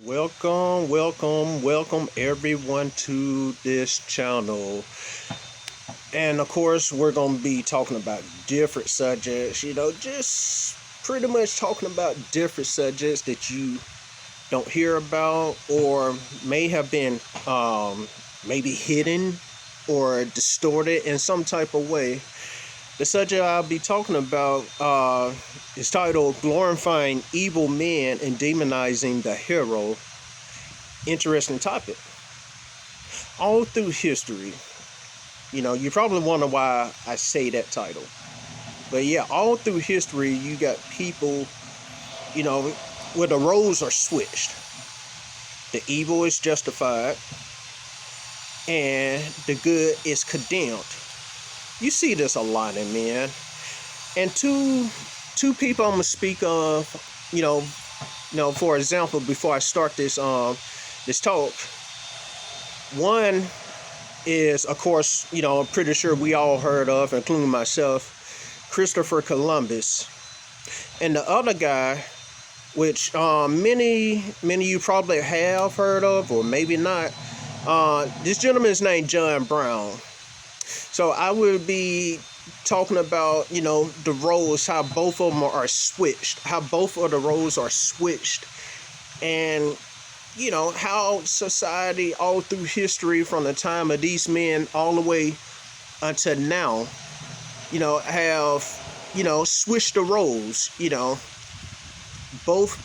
Welcome everyone to this channel. And of course, we're going to be talking about different subjects, just pretty much talking about different subjects that you don't hear about or may have been maybe hidden or distorted in some type of way. The subject I'll be talking about is titled Glorifying Evil Men and Demonizing the Hero. Interesting topic. All through history, you probably wonder why I say that title. But yeah, all through history, you got people, where the roles are switched. The evil is justified and the good is condemned. You see this a lot in men. And two people I'm gonna speak of, for example, before I start this talk. One is, of course, I'm pretty sure we all heard of, including myself, Christopher Columbus. And the other guy, which many of you probably have heard of, or maybe not, this gentleman is named John Brown. So I will be talking about, the roles, how both of them are switched, how both of the roles are switched, and, how society all through history from the time of these men all the way until now, have, switched the roles, both,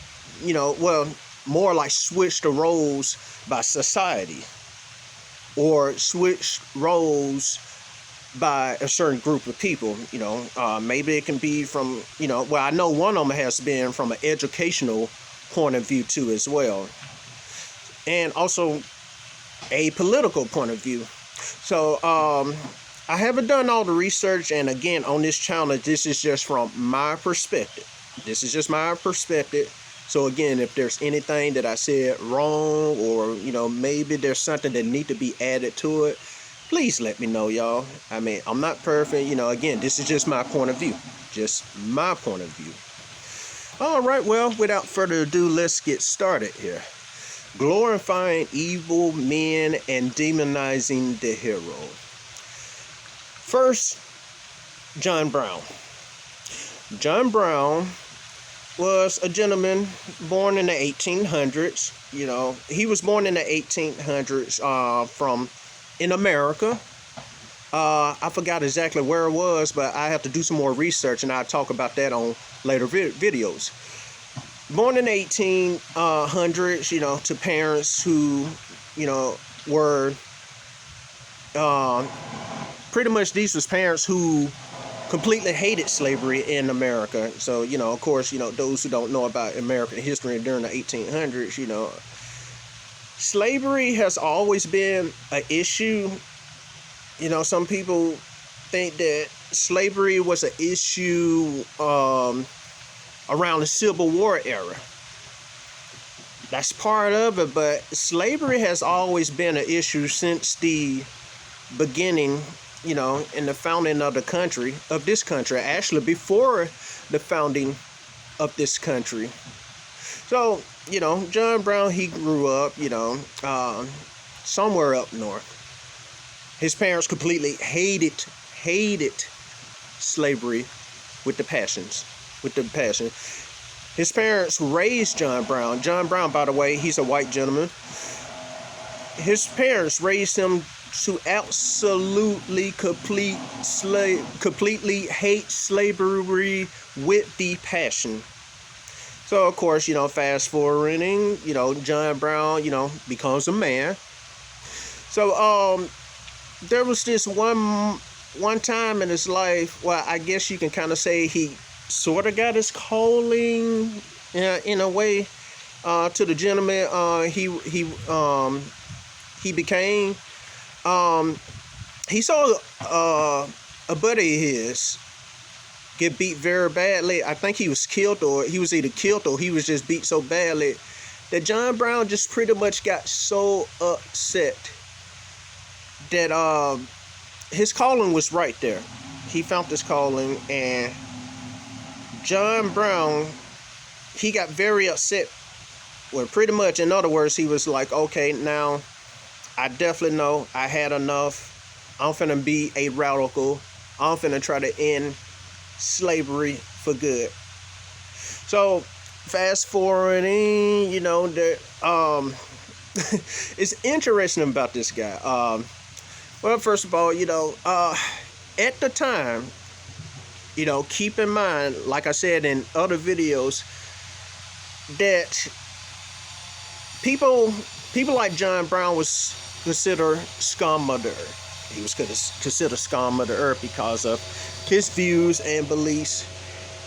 more like switched the roles by society or switched roles by a certain group of people. Maybe it can be from, I know one of them has been from an educational point of view too as well, and also a political point of view. So I haven't done all the research, and again, on this channel, this is just from my perspective. So again, if there's anything that I said wrong, or maybe there's something that need to be added to it, please let me know, y'all. I mean, I'm not perfect. Again, this is just my point of view. All right, well, without further ado, let's get started here. Glorifying evil men and demonizing the hero. First, John Brown. John Brown was a gentleman born in the 1800s. He was born in the 1800s in America. I forgot exactly where it was, but I have to do some more research, and I'll talk about that on later videos. Born in the 1800s, to parents who, were pretty much, these was parents who completely hated slavery in America. So, of course, those who don't know about American history during the 1800s, slavery has always been an issue. Some people think that slavery was an issue around the Civil War era. That's part of it, but slavery has always been an issue since the beginning, in the founding of this country, actually before the founding of this country. So, John Brown, he grew up, somewhere up north. His parents completely hated slavery with the passion. His parents raised John Brown. John Brown, by the way, he's a white gentleman. His parents raised him to absolutely completely hate slavery with the passion. So, of course, fast forwarding, John Brown, becomes a man. So, there was this one time in his life, well, I guess you can kind of say he sort of got his calling, in a way, to the gentleman he became. He saw a buddy of his get beat very badly. I think he was killed, or he was either killed or he was just beat so badly that John Brown just pretty much got so upset that his calling was right there. He found this calling, and John Brown, he got very upset Well, pretty much, in other words, he was like, okay, now I definitely know I had enough. I'm finna be a radical. I'm finna try to end slavery for good. So, fast forwarding, it's interesting about this guy. Well, first of all, at the time, keep in mind, like I said in other videos, that people like John Brown was considered scum of the earth. He was considered scum of the earth because of his views and beliefs.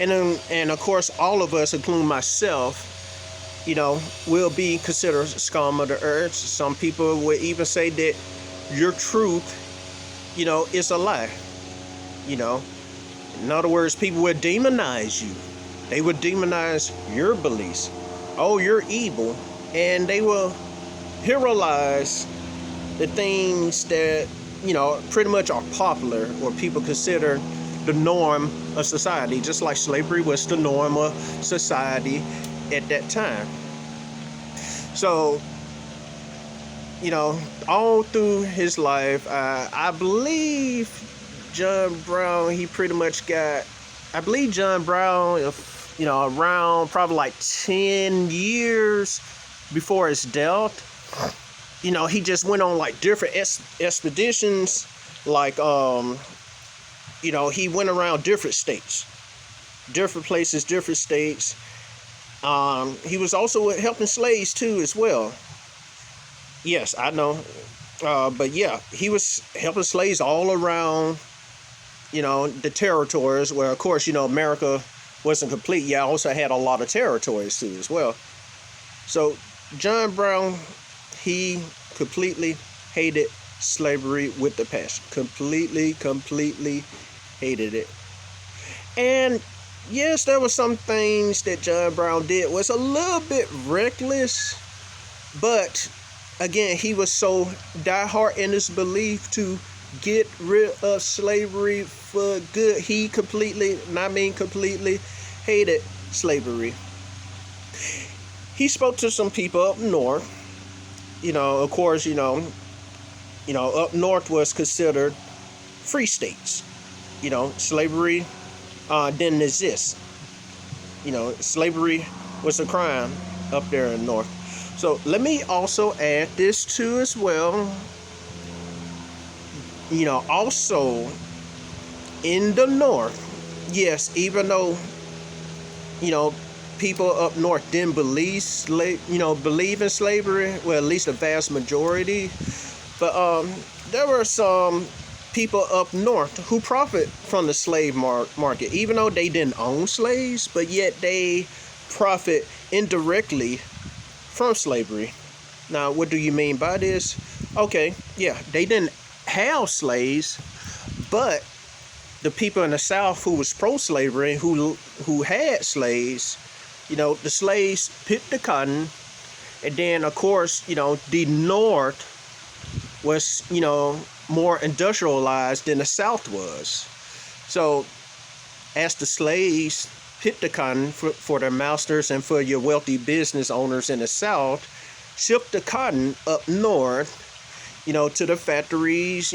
And of course, all of us, including myself, will be considered scum of the earth. Some people would even say that your truth, is a lie. In other words, people would demonize you. They would demonize your beliefs. Oh, you're evil. And they will heroize the things that, pretty much are popular or people consider the norm of society, just like slavery was the norm of society at that time. So, all through his life, I believe John Brown, I believe John Brown, around probably like 10 years before his death, he just went on like different expeditions, like, he went around different states, different places, different states. He was also helping slaves too as well. Yes, I know. But yeah, he was helping slaves all around, the territories where, of course, America wasn't complete. Yeah, also had a lot of territories too as well. So John Brown, he completely hated slavery with the passion. Completely hated it. And yes, there were some things that John Brown did was a little bit reckless, but again, he was so diehard in his belief to get rid of slavery for good. He completely hated slavery. He spoke to some people up north. Of course, up north was considered free states. Slavery didn't exist. Slavery was a crime up there in the north. So let me also add this too as well. Also in the north, yes, even though, people up north didn't believe in slavery, well, at least the vast majority, but there were some people up north who profit from the slave market, even though they didn't own slaves, but yet they profit indirectly from slavery. Now, what do you mean by this? Okay, yeah, they didn't have slaves, but the people in the South who was pro-slavery, who had slaves, the slaves picked the cotton, and then, of course, the North was, more industrialized than the South was. So, as the slaves picked the cotton for their masters and for your wealthy business owners in the South, shipped the cotton up north, to the factories,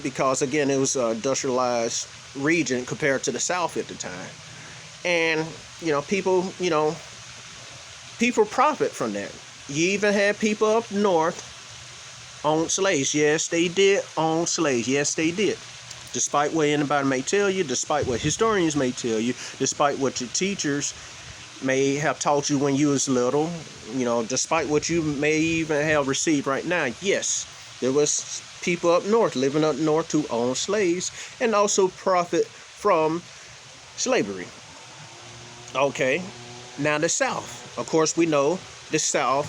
because again, it was an industrialized region compared to the South at the time. And, people profit from that. You even had people up north own slaves. Yes, they did own slaves. Yes, they did. Despite what anybody may tell you, despite what historians may tell you, despite what your teachers may have taught you when you was little, despite what you may even have received right now, yes, there was people up north, living up north, who owned slaves and also profit from slavery. Okay, now the South. Of course, we know the South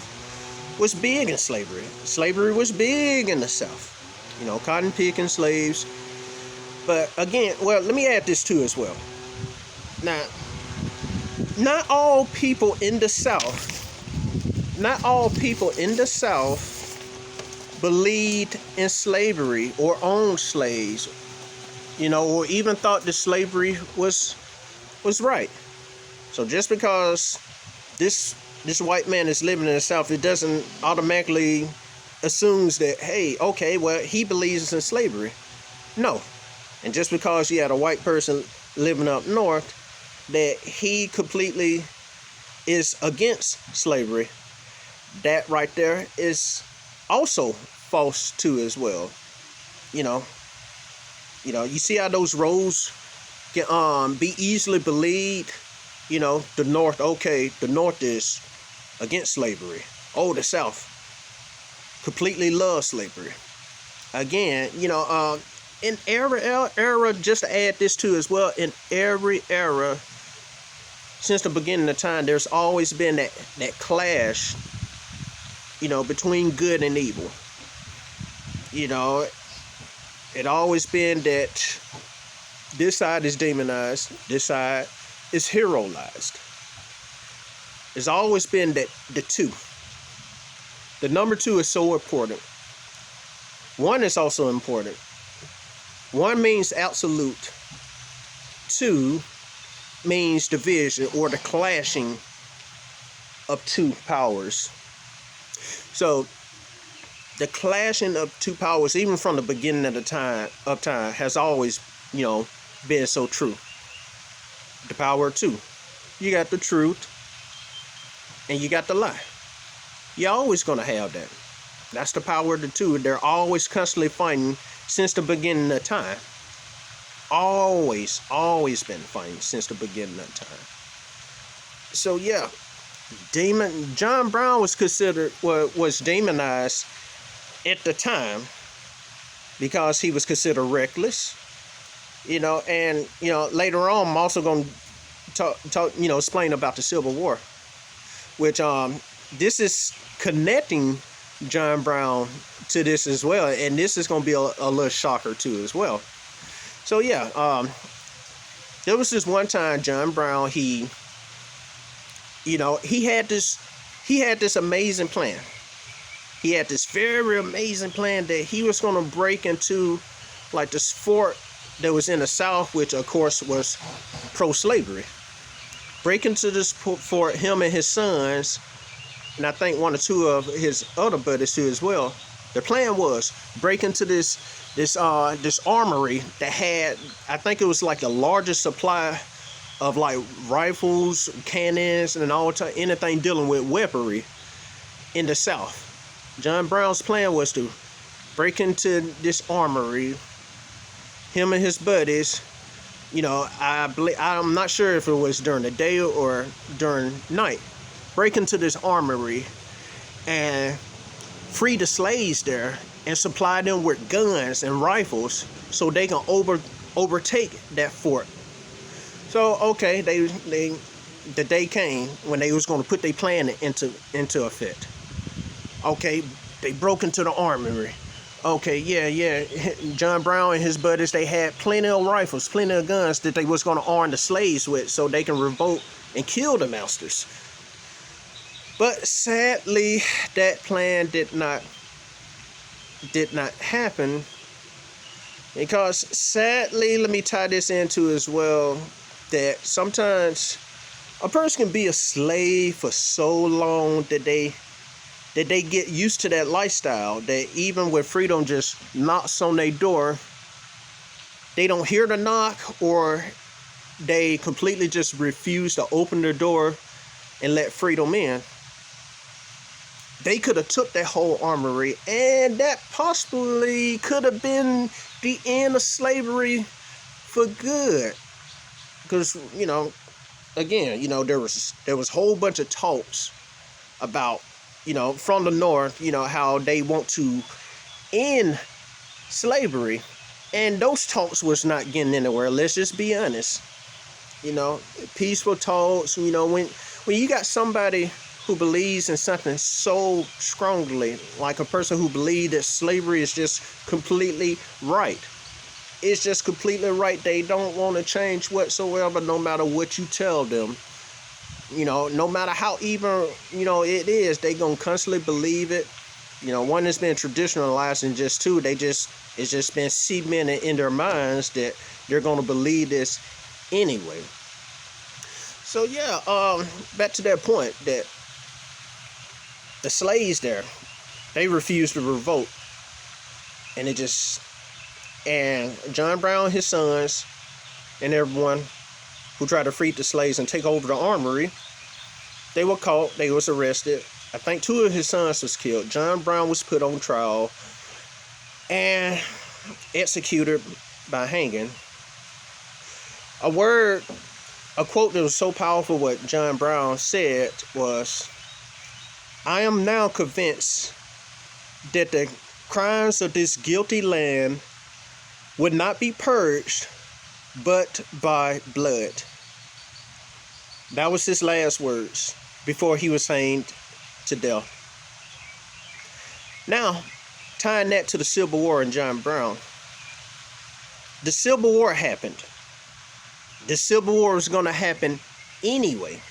was big in slavery. Slavery was big in the South. Cotton picking slaves. But again, well, let me add this too as well. Now, not all people in the South believed in slavery or owned slaves, or even thought that slavery was right. So just because this this white man is living in the South, it doesn't automatically assumes that, hey, okay, well, he believes in slavery. No. And just because you had a white person living up north, that he completely is against slavery, that right there is also false too as well. You know, you see how those roles can be easily believed. The North, okay, the North is against slavery. Oh, the South completely loves slavery. Again, in every era, just to add this too as well, in every era since the beginning of time, there's always been that clash, between good and evil. It always been that this side is demonized, this side is heroized. It's always been that the two. The number two is so important. One is also important. One means absolute. Two means division or the clashing of two powers. So the clashing of two powers, even from the beginning of time, has always, been so true. The power of two. You got the truth and you got the lie. You're always going to have that. That's the power of the two. They're always constantly fighting since the beginning of time. Always been fighting since the beginning of time. So yeah, John Brown was demonized at the time because he was considered reckless. And later on I'm also going to talk explain about the Civil War, which this is connecting John Brown to this as well, and this is going to be a little shocker too as well. So yeah, there was this one time John Brown, he had this amazing plan. He had this very amazing plan that he was going to break into like this fort that was in the South, which of course was pro-slavery. Break into this fort, him and his sons, and I think one or two of his other buddies too as well. The plan was break into this armory that had, I think it was like the largest supply of like rifles, cannons, and anything dealing with weaponry in the South. John Brown's plan was to break into this armory. Him and his buddies, I'm not sure if it was during the day or during night. Break into this armory and free the slaves there and supply them with guns and rifles so they can overtake that fort. So okay, the day came when they was going to put their plan into effect. Okay, they broke into the armory. Okay, yeah. John Brown and his buddies, they had plenty of rifles, plenty of guns that they was going to arm the slaves with so they can revolt and kill the masters. But sadly, that plan did not happen, because sadly, let me tie this into as well, that sometimes a person can be a slave for so long that they get used to that lifestyle, that even when freedom just knocks on their door, they don't hear the knock, or they completely just refuse to open their door and let freedom in. They could have took that whole armory, and that possibly could have been the end of slavery for good. Because, again, there was a whole bunch of talks about, from the North, how they want to end slavery. And those talks was not getting anywhere. Let's just be honest. Peaceful talks, when you got somebody who believes in something so strongly, like a person who believes that slavery is just completely right. It's just completely right. They don't want to change whatsoever, no matter what you tell them. No matter how evil, it is, they gonna constantly believe it. One, has been traditionalized, and just two, it's just been cemented in their minds that they're gonna believe this anyway. So yeah, back to that point, that the slaves there, they refused to revolt. And John Brown, his sons, and everyone who tried to free the slaves and take over the armory, they were caught, they was arrested. I think 2 of his sons was killed. John Brown was put on trial and executed by hanging. A quote that was so powerful, what John Brown said was, "I am now convinced that the crimes of this guilty land would not be purged but by blood." That was his last words before he was hanged to death. Now, tying that to the Civil War and John Brown. The Civil War happened. The Civil War was going to happen anyway.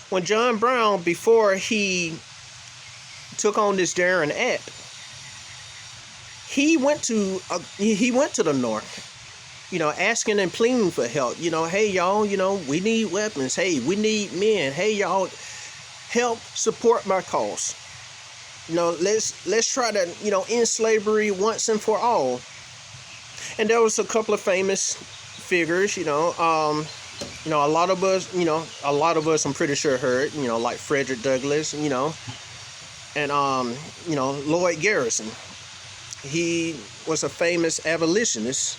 When John Brown, before he took on this daring act, he went to the North, asking and pleading for help. Hey y'all, we need weapons. Hey, we need men. Hey y'all, help support my cause. Let's try to end slavery once and for all. And there was a couple of famous figures. A lot of us, I'm pretty sure heard. Like Frederick Douglass. And Lloyd Garrison. He was a famous abolitionist.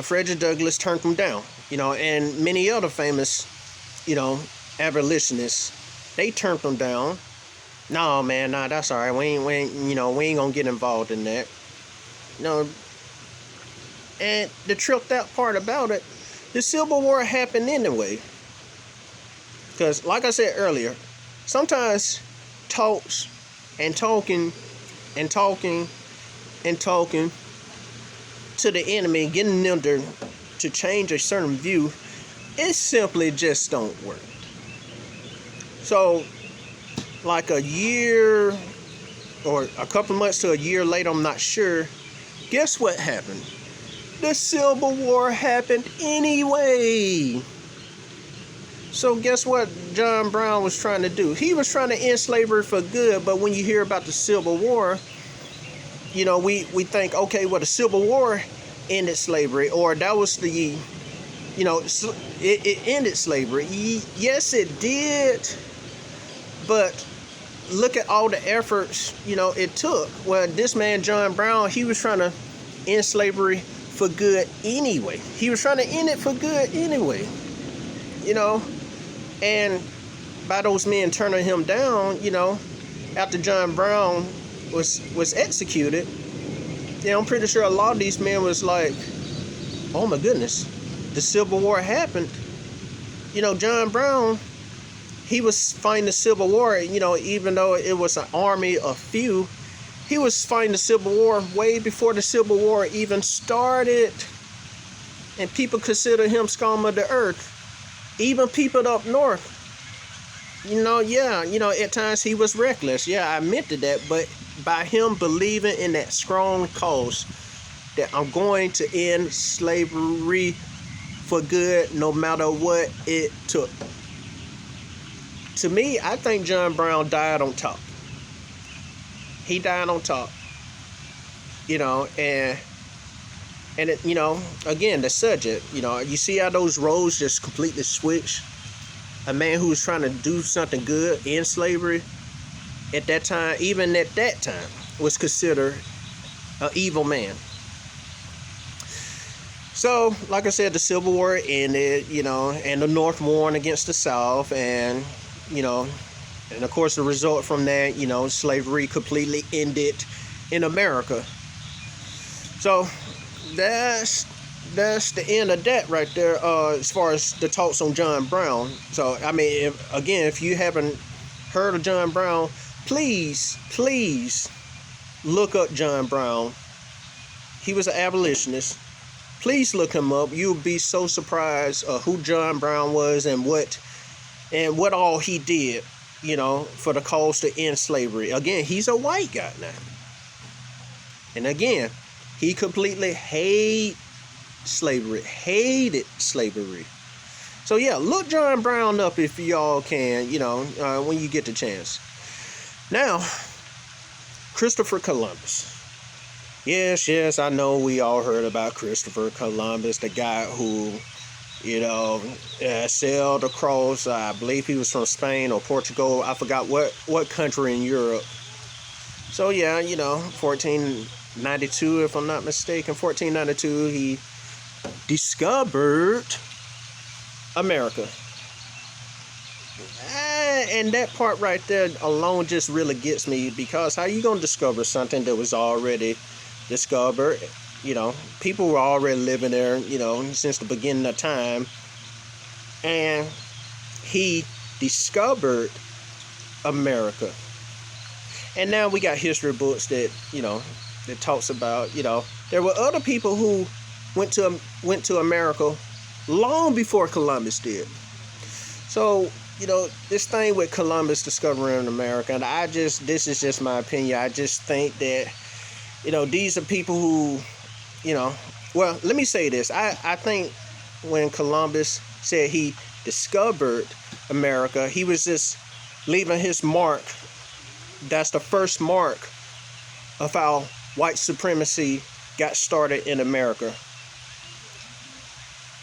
Frederick Douglass turned him down. And many other famous, abolitionists, they turned him down. No, man, nah, that's all right. We ain't gonna get involved in that. And the tripped out part about it, the Civil War happened anyway. Because, like I said earlier, sometimes talks and talking to the enemy, getting them to change a certain view, it simply just don't work. So, like a year or a couple months to a year later, I'm not sure, guess what happened? The Civil War happened anyway. So guess what John Brown was trying to do? He was trying to end slavery for good, but when you hear about the Civil War, we think, okay, well, the Civil War ended slavery, or that was it ended slavery. Yes, it did, but look at all the efforts, it took. Well, this man, John Brown, he was trying to end slavery for good anyway. He was trying to end it for good anyway, and by those men turning him down, after John Brown was executed, I'm pretty sure a lot of these men was like, oh my goodness, the Civil War happened. John Brown, he was fighting the Civil War, even though it was an army of few, he was fighting the Civil War way before the Civil War even started. And people consider him scum of the earth. Even people up north. At times he was reckless. Yeah, I admit to that. But by him believing in that strong cause that I'm going to end slavery for good no matter what it took. To me, I think John Brown died on top. He died on top. And it, again, the subject, you see how those roles just completely switch. A man who was trying to do something good in slavery at that time, even at that time, was considered an evil man. So, like I said, the Civil War ended, and the North won against the South, and, and of course the result from that, slavery completely ended in America. So, that's the end of that right there, as far as the talks on John Brown. So, I mean, if you haven't heard of John Brown, please look up John Brown. He was an abolitionist. Please look him up. You'll be so surprised who John Brown was and what all he did, for the cause to end slavery. Again, he's a white guy now. And again, he completely hated slavery. So yeah, look John Brown up if y'all can, when you get the chance. Now, Christopher Columbus. Yes, I know we all heard about Christopher Columbus, the guy who, sailed across, I believe he was from Spain or Portugal. I forgot what country in Europe. So, 1492, if I'm not mistaken, 1492, he discovered America. And that part right there alone just really gets me, because how you gonna discover something that was already discovered? People were already living there, since the beginning of time. And he discovered America. And now we got history books that, that talks about, there were other people who went to America long before Columbus did. So, this thing with Columbus discovering America, and this is just my opinion. I just think that, these are people who, well, let me say this. I think when Columbus said he discovered America, he was just leaving his mark. That's the first mark of how white supremacy got started in America.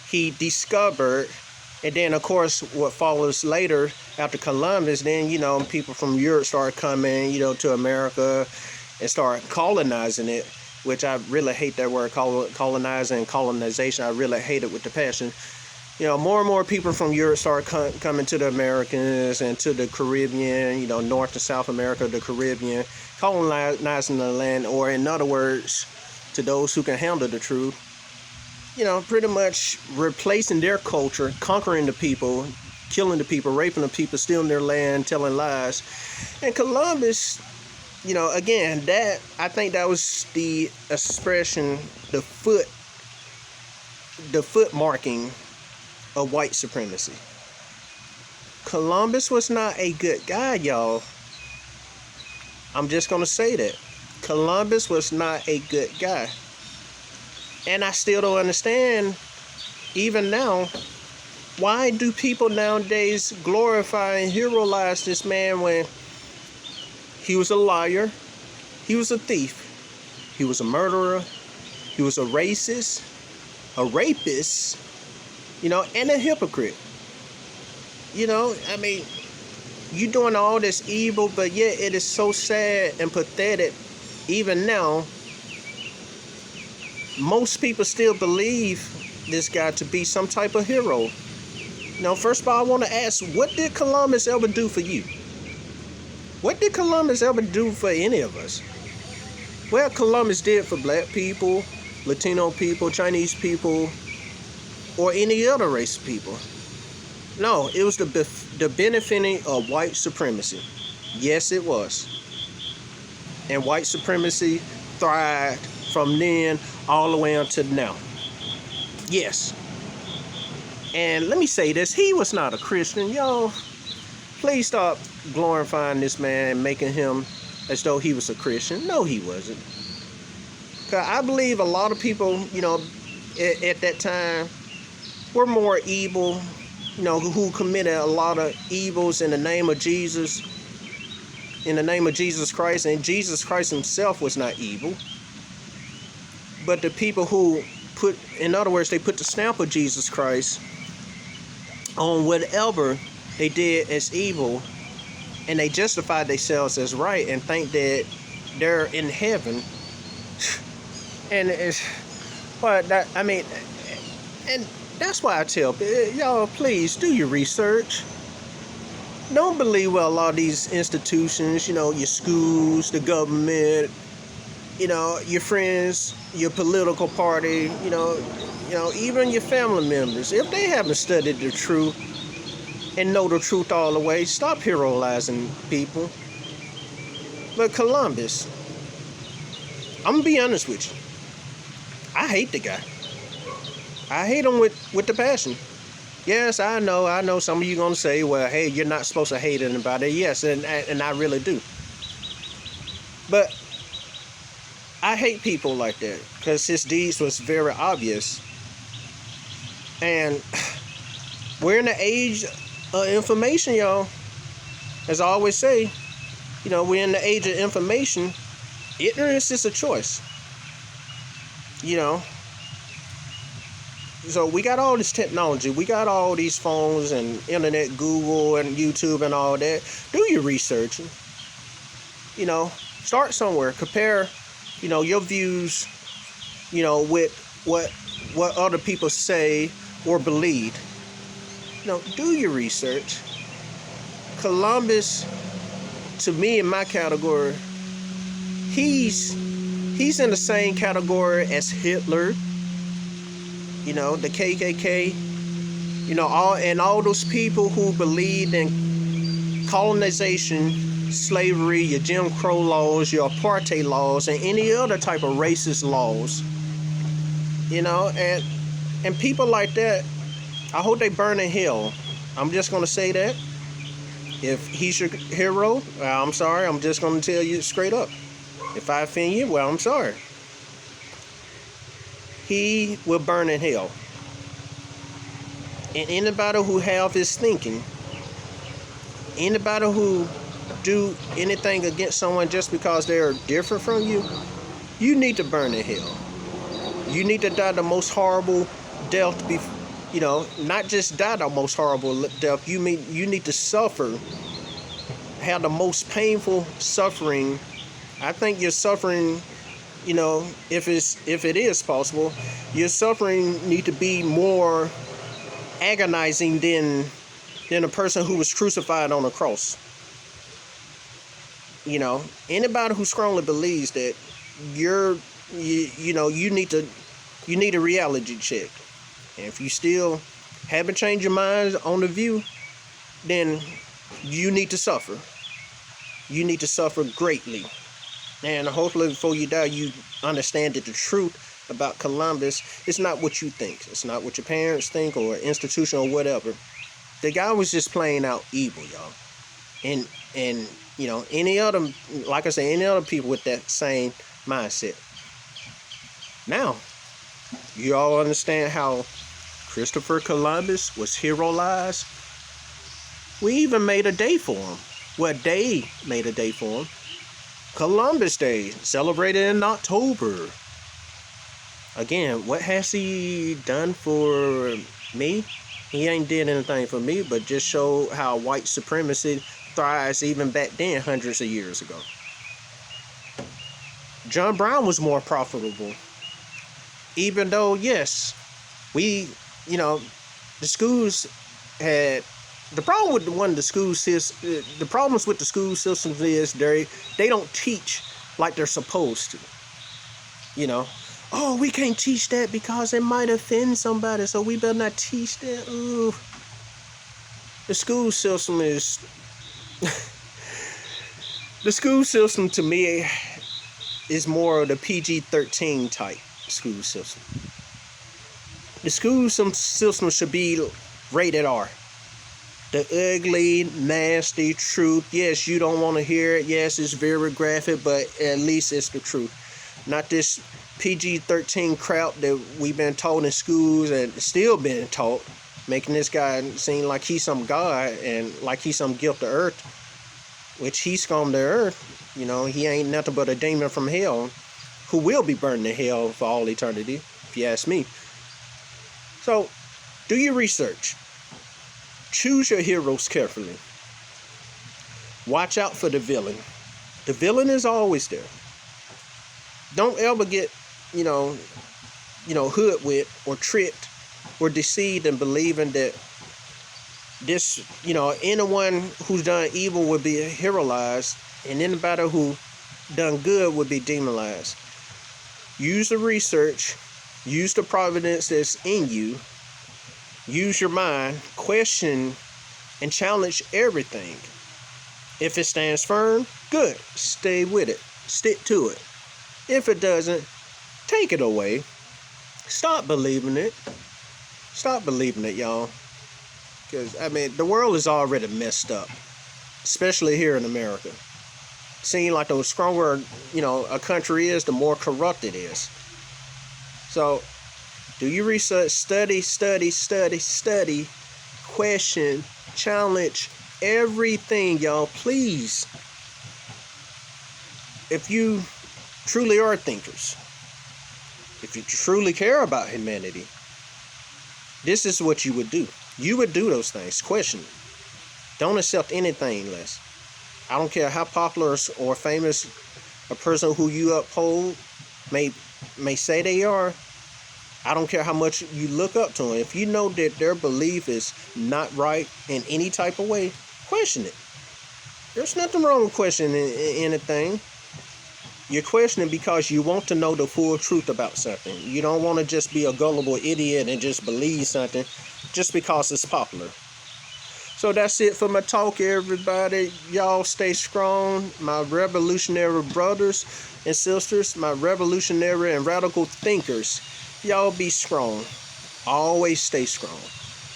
He discovered, and then, of course, what follows later after Columbus, then, people from Europe started coming, to America and start colonizing it, which I really hate that word, colonizing and colonization. I really hate it with the passion. More and more people from Europe start coming to the Americans and to the Caribbean, North and South America, the Caribbean, colonizing the land, or in other words, to those who can handle the truth, pretty much replacing their culture, conquering the people, killing the people, raping the people, stealing their land, telling lies. And Columbus, again, I think that was the expression, the foot marking of white supremacy. Columbus was not a good guy, y'all. I'm just going to say that. Columbus was not a good guy. And I still don't understand, even now, why do people nowadays glorify and heroize this man when he was a liar, he was a thief, he was a murderer, he was a racist, a rapist, and a hypocrite. You doing all this evil, but yet it is so sad and pathetic. Even now, most people still believe this guy to be some type of hero. First of all, I want to ask, what did Columbus ever do for you? What did Columbus ever do for any of us? Well, Columbus did for black people, Latino people, Chinese people, or any other race of people. No, it was the benefiting of white supremacy. Yes, it was. And white supremacy thrived from then all the way until now. Yes. And let me say this, he was not a Christian. Y'all, please stop glorifying this man and making him as though he was a Christian. No, he wasn't. Because I believe a lot of people, at that time were more evil, who committed a lot of evils in the name of Jesus, in the name of Jesus Christ. And Jesus Christ himself was not evil. But the people who in other words, they put the stamp of Jesus Christ on whatever they did as evil, and they justified themselves as right and think that they're in heaven. And and that's why I tell y'all, please do your research. Don't believe what a lot of these institutions, your schools, the government, your friends, your political party, even your family members. If they haven't studied the truth and know the truth all the way, stop heroizing people. But Columbus, I'm gonna be honest with you, I hate the guy. I hate him with the passion. Yes, I know some of you gonna say, well, hey, you're not supposed to hate anybody. Yes, and I really do. But I hate people like that because his deeds was very obvious. And we're in the age of information, y'all. As I always say, we're in the age of information. Ignorance is a choice. You know, so we got all this technology. We got all these phones and internet, Google and YouTube and all that. Do your research. Start somewhere. Compare, your views, with what other people say or believe. Do your research. Columbus, to me, in my category, he's in the same category as Hitler, the KKK, all those people who believed in colonization, slavery, your Jim Crow laws, your apartheid laws, and any other type of racist laws. And people like that, I hope they burn in hell. I'm just gonna say that. If he's your hero, I'm sorry. I'm just gonna tell you straight up. If I offend you, well, I'm sorry. He will burn in hell. And anybody who have his thinking, anybody who do anything against someone just because they're different from you, you need to burn in hell. You need to die the most horrible death. Not just die the most horrible death. You need to suffer, have the most painful suffering. I think your suffering, if it is possible, your suffering need to be more agonizing than a person who was crucified on a cross. Anybody who strongly believes that you need a reality check. And if you still haven't changed your minds on the view, then you need to suffer. You need to suffer greatly. And hopefully before you die, you understand that the truth about Columbus is not what you think. It's not what your parents think or institution or whatever. The guy was just playing out evil, y'all. And any other, like I say, any other people with that same mindset. Now, you all understand how Christopher Columbus was heroized. We even made a day for him. Well, they made a day for him. Columbus Day, celebrated in October. Again, what has he done for me? He ain't did anything for me, but just show how white supremacy thrives even back then, hundreds of years ago. John Brown was more profitable. Even though, yes, the schools had the problem with the problems with the school systems is they don't teach like they're supposed to. Oh, we can't teach that because it might offend somebody, so we better not teach that. Ooh. The school system is the school system to me is more of the PG-13 type school system. The school system should be rated R. The ugly, nasty truth. Yes, you don't want to hear it. Yes, it's very graphic, but at least it's the truth. Not this PG-13 crap that we've been taught in schools and still being taught, making this guy seem like he's some god and like he's some gift to earth, which he scummed the earth. He ain't nothing but a demon from hell who will be burned in hell for all eternity, if you ask me. So, do your research. Choose your heroes carefully. Watch out for the villain. The villain is always there. Don't ever get, hoodwinked or tricked or deceived in believing that this, anyone who's done evil would be heroized and anybody who done good would be demonized. Use the research. Use the providence that's in you. Use your mind, question, and challenge everything. If it stands firm, good. Stay with it. Stick to it. If it doesn't, take it away. Stop believing it. Stop believing it, y'all. Because, the world is already messed up. Especially here in America. Seeing like the stronger, a country is, the more corrupt it is. So, do your research, study, question, challenge everything, y'all. Please. if you truly are thinkers, if you truly care about humanity, this is what you would do. You would do those things. Question it. Don't accept anything less. I don't care how popular or famous a person who you uphold may say they are. I don't care how much you look up to them. If you know that their belief is not right in any type of way, question it. There's nothing wrong with questioning anything. You're questioning because you want to know the full truth about something. You don't want to just be a gullible idiot and just believe something just because it's popular. So that's it for my talk, everybody. Y'all stay strong, my revolutionary brothers and sisters, my revolutionary and radical thinkers. Y'all be strong. Always stay strong.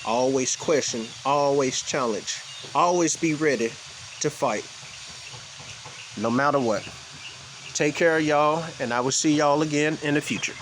Always question. Always challenge. Always be ready to fight. No matter what. Take care, y'all, and I will see y'all again in the future.